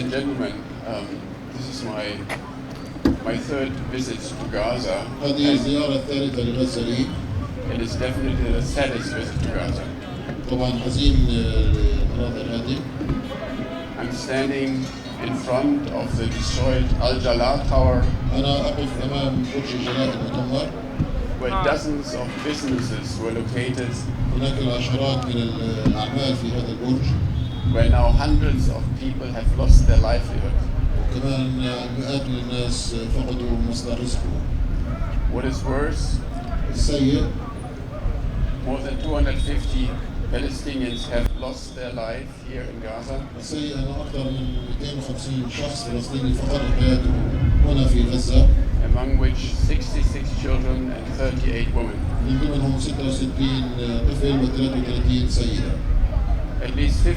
and gentlemen, this is my third visit to Gaza. هذه الزيارة الثالثة لغزة لي. It is definitely the saddest visit to Gaza. طبعا حزين للمناظر هذه. I'm standing in front of the destroyed Al Jalal Tower. أنا أقف أمام برج جلاء المدمر. Where dozens of businesses were located. هناك العشرات من الأعمال في هذا البرج. Where now hundreds of people have lost their livelihood. وكمان مئات من الناس فقدوا مصدر رزقهم. What is worse? السيء. More than 250 Palestinians have lost their life here in Gaza. السيء أن أكثر من 250 شخص فلسطيني فقدوا حياته هنا في غزة. Among which 66 children and 38 women. من ضمنهم 66 طفل و33 سيدة. At least 50%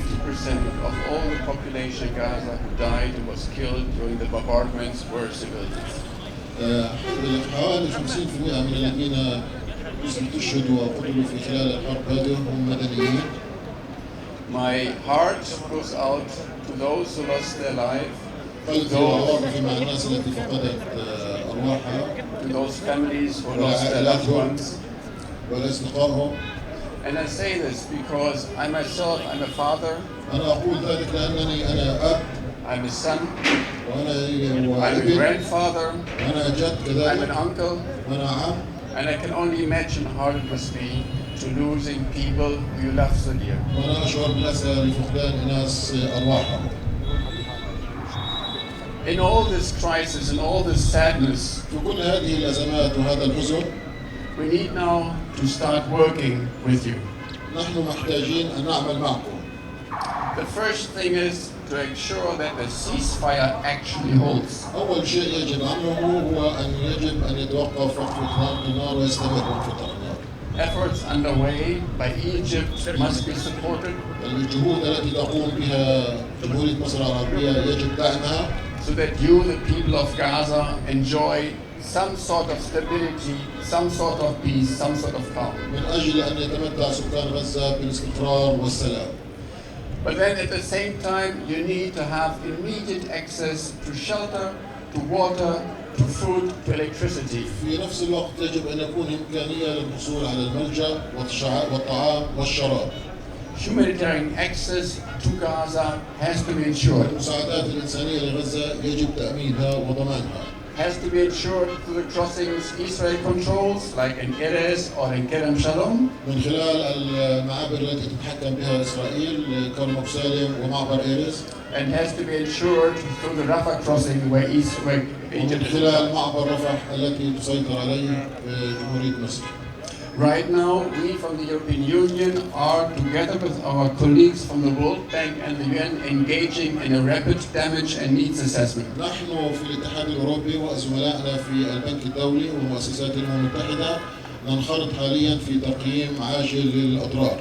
of all the population in Gaza who died or was killed during the bombardments were civilians. حوالي 50% من الذين استشهدوا وقتلوا في خلال الحرب هذه هم مدنيين. My heart goes out to those who lost their life. مع الناس التي فقدت أرواحها. To those families who lost their loved ones. ولأصدقائهم. And I say this because I myself, I'm a father. أنا أقول ذلك لأنني أنا أب. I'm a son. وأنا I'm a grandfather. وأنا جد كذلك. I'm an uncle. وأنا عم. And I can only imagine how it must be to losing people who you love so dear. وأنا أشعر بالأسى لفقدان ناس أرواحهم. In all this crisis and all this sadness, في كل هذه الأزمات وهذا الحزن, we need now to start working with you. نحن محتاجين أن نعمل معكم. The first thing is to ensure that the ceasefire actually holds. أول شيء يجب عمله هو أن يجب أن يتوقف وقف إطلاق النار ويستمر وقف إطلاق النار. Efforts underway by Egypt must be supported. الجهود التي تقوم بها جمهورية مصر العربية يجب دعمها. So that you, the people of Gaza, enjoy some sort of stability, some sort of peace, some sort of calm. من أجل أن يتمتع سكان غزة بالاستقرار والسلام. But then at the same time, you need to have immediate access to shelter, to water, to food, to electricity. في نفس الوقت يجب أن يكون إمكانية للحصول على الملجأ والطعام والشراب. Humanitarian access to Gaza has to be ensured. المساعدات الإنسانية لغزة يجب تأمينها وضمانها. Has to be ensured through the crossings Israel controls, like in Erez or in Kerem Shalom. من خلال المعابر التي تتحكم بها إسرائيل كرم سالم ومعبر إيرز. And has to be ensured through the Rafah crossing where Egypt. من خلال معبر رفح التي تسيطر عليه جمهورية مصر. Right now, we from the European Union are, together with our colleagues from the World Bank and the UN, engaging in a rapid damage and needs assessment. نحن في الاتحاد الأوروبي وزملائنا في البنك الدولي ومؤسسات الأمم المتحدة ننخرط حاليا في تقييم عاجل للأضرار.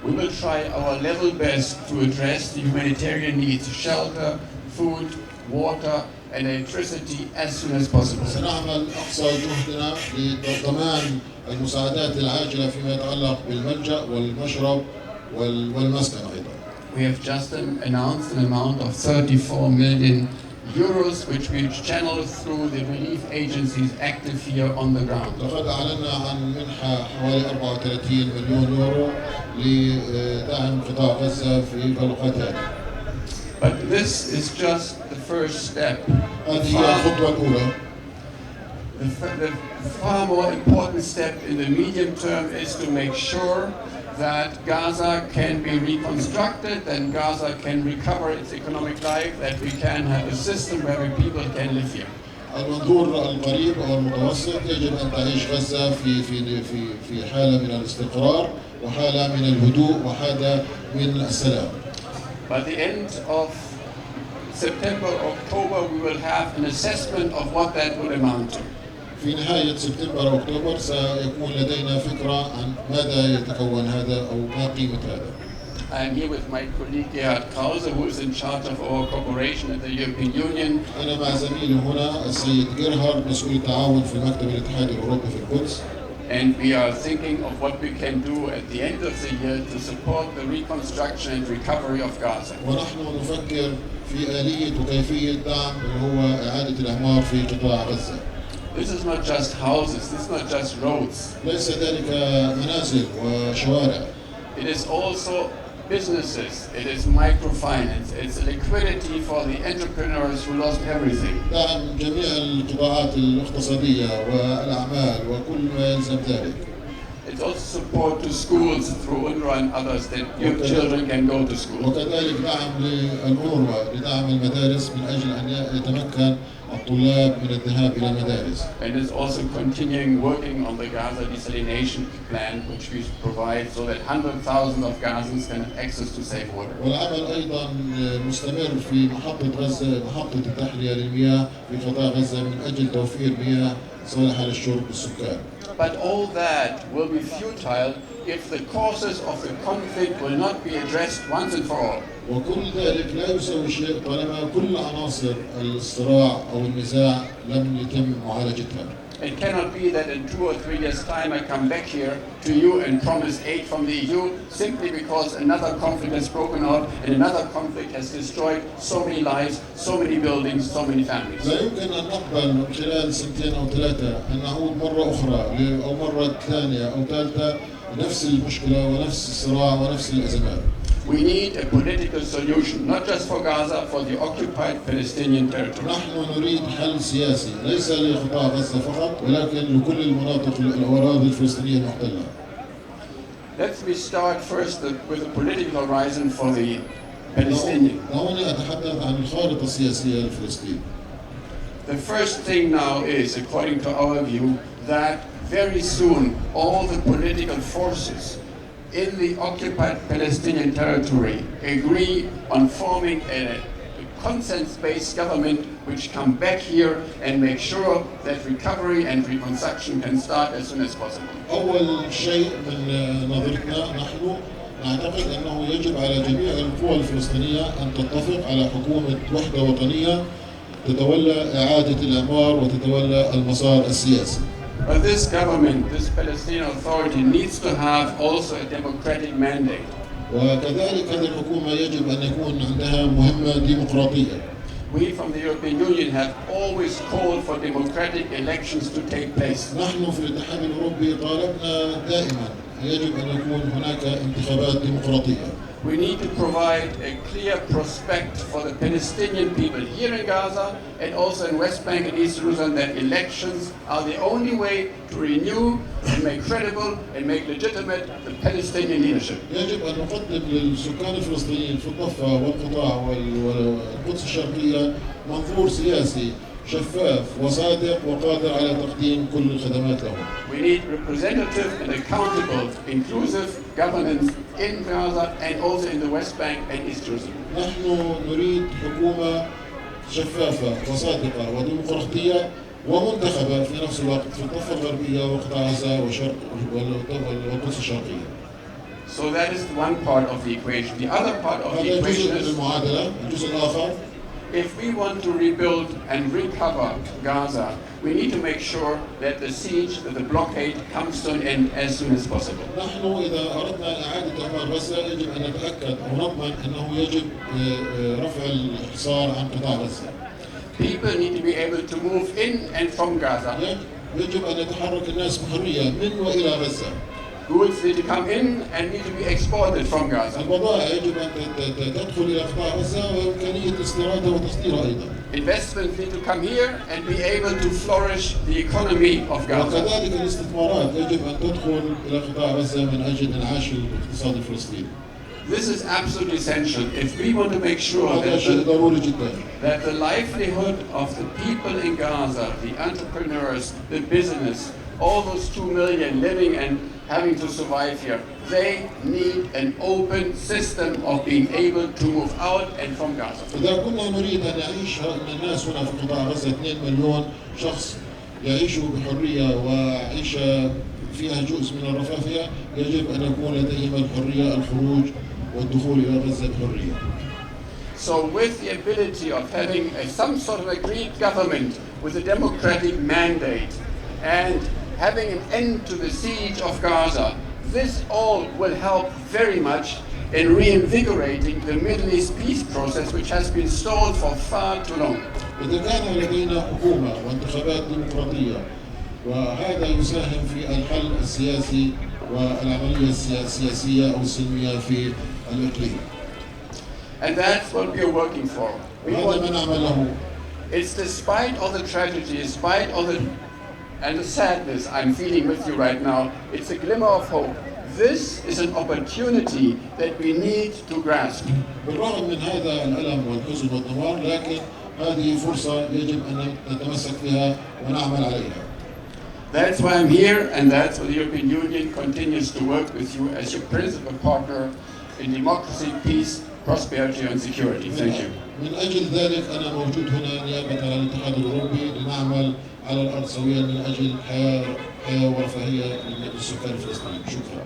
We will try our level best to address the humanitarian needs: shelter, food, water, and electricity as soon as possible. سنعمل أقصى جهدنا لضمان المساعدات العاجلة فيما يتعلق بالملجأ والمشرب والمسكن أيضا. We have just announced an amount of 34 million euros which we channel through the relief agencies active here on the ground. لقد أعلنا عن منحة حوالي 34 مليون يورو لدعم قطاع غزة في الوقت هذا. But this is just the first step. هذه هي الخطوة الأولى. The far more important step in the medium term is to make sure that Gaza can be reconstructed, that Gaza can recover its economic life, that we can have a system where people can live here. المنظور القريب أو المتوسط يجب أن تعيش غزة في حالة من الاستقرار وحالة من الهدوء وحالة من السلام. By the end of September, October, we will have an assessment of what that would amount to. في نهاية سبتمبر أو أكتوبر سيكون لدينا فكرة عن ماذا يتكون هذا أو ما قيمة هذا. I'm here with my colleague Gerhard Krause, who is in charge of our cooperation at the European Union. أنا مع زميلي هنا السيد جيرهارد مسؤول التعاون في مكتب الاتحاد الأوروبي في القدس. and we are thinking of what we can do at the end of the year to support the reconstruction and recovery of Gaza. ونحن نفكر في آلية وكيفية دعم اللي هو إعادة الإعمار في قطاع غزة. This is not just houses, this is not just roads. ليس ذلك منازل وشوارع. It is also businesses, it is microfinance, it's liquidity for the entrepreneurs who lost everything. دعم جميع القطاعات الاقتصادية والأعمال وكل ما يلزم ذلك. It's also support to schools through UNRWA and others that your children can go to school. وكذلك دعم للأونروا لدعم المدارس من أجل أن يتمكن الطلاب من الذهاب إلى المدارس. And it's also continuing working on the Gaza desalination plant, which we provide so that 100,000 of Gazans can have access to safe water. والعمل أيضا مستمر في محطة غزة، محطة التحلية للمياه في قطاع غزة من أجل توفير مياه صالحة للشرب للسكان. But all that will be futile if the causes of the conflict will not be addressed once and for all. وكل ذلك لا يسوي شيء طالما كل عناصر الصراع أو النزاع لم يتم معالجتها. It cannot be that in 2 or 3 years' time I come back here to you and promise aid from the EU simply because another conflict has broken out and another conflict has destroyed so many lives, so many buildings, so many families. لا يمكن أن نقبل خلال 2 أو 3 أن نعود مرة أخرى أو مرة ثانية أو ثالثة نفس المشكلة ونفس الصراع ونفس الأزمات. We need a political solution, not just for Gaza, for the occupied Palestinian territory. نحن نريد حل سياسي ليس لقطاع غزة فقط ولكن لكل المناطق الأراضي الفلسطينية المحتلة. Let me start first with the political horizon for the Palestinian. دعوني أتحدث عن الخارطة السياسية لفلسطين. The first thing now is, according to our view, that very soon all the political forces in the occupied Palestinian territory agree on forming a consensus-based government which come back here and make sure that recovery and reconstruction can start as soon as possible. أول شيء من نظرتنا نحن نعتقد أنه يجب على جميع القوى الفلسطينية أن تتفق على حكومة وحدة وطنية تتولى إعادة الإعمار وتتولى المسار السياسي. But this government, this Palestinian authority needs to have also a democratic mandate. وكذلك هذه الحكومة يجب أن يكون عندها مهمة ديمقراطية. We from the European Union have always called for democratic elections to take place. نحن في الاتحاد الأوروبي طالبنا دائما يجب أن يكون هناك انتخابات ديمقراطية. We need to provide a clear prospect for the Palestinian people here in Gaza and also in West Bank and East Jerusalem that elections are the only way to renew and make credible and make legitimate the Palestinian leadership. يجب أن نقدم للسكان الفلسطينيين في الضفة والقطاع والقدس الشرقية منظور سياسي شفاف وصادق وقادر على تقديم كل الخدمات لهم. We need representative and accountable, inclusive governance in Gaza and also in the West Bank and East Jerusalem. نحن نريد حكومة شفافة وصادقة وديمقراطية ومنتخبة في نفس الوقت في الضفة الغربية وقطاع غزة وشرق والقدس الشرقية. So that is one part of the equation. The other part of the equation is المعادلة. الجزء الآخر if we want to rebuild and recover Gaza, we need to make sure that the siege, that the blockade comes to an end as soon as possible. نحن إذا أردنا إعادة إعمار غزة يجب أن نتأكد أو نضمن أنه يجب رفع الحصار عن قطاع غزة. People need to be able to move in and from Gaza. يجب أن يتحرك الناس بحرية من وإلى غزة. Goods need to come in and need to be exported from Gaza. البضائع يجب أن تدخل إلى قطاع غزة وإمكانية استيرادها وتصديرها أيضا. Investments need to come here and be able to flourish the economy of Gaza. وكذلك الاستثمارات يجب أن تدخل إلى قطاع غزة من أجل إنعاش الاقتصاد الفلسطيني. This is absolutely essential if we want to make sure that the livelihood of the people in Gaza, the entrepreneurs, the business, all those 2 million living and having to survive here, they need an open system of being able to move out and from Gaza. إذا كنا نريد أن يعيش الناس هنا في قطاع غزة 2 مليون شخص يعيشوا بحرية وعيشة فيها جزء من الرفاهية، يجب أن يكون لديهم الحرية الخروج والدخول إلى غزة بحرية. So with the ability of having some sort of agreed government with a democratic mandate and having an end to the siege of Gaza. This all will help very much in reinvigorating the Middle East peace process, which has been stalled for far too long. إذا كان لدينا حكومة وانتخابات ديمقراطية وهذا يساهم في الحل السياسي والعملية السياسية أو السلمية في الإقليم. And that's what we are working for. وهذا ما نعمله. It's despite all the tragedy, despite all the sadness I'm feeling with you right now, it's a glimmer of hope. This is an opportunity that we need to grasp. بالرغم من هذا الألم والحزن والدمار، لكن هذه فرصة يجب أن نتمسك بها ونعمل عليها. That's why I'm here, and that's why the European Union continues to work with you as your principal partner in democracy, peace, prosperity and security. Thank you. من أجل ذلك أنا موجود هنا نيابة عن الاتحاد الأوروبي لنعمل على الأرض سويا من أجل حياة ورفاهية للسكان الفلسطينيين. شكرا.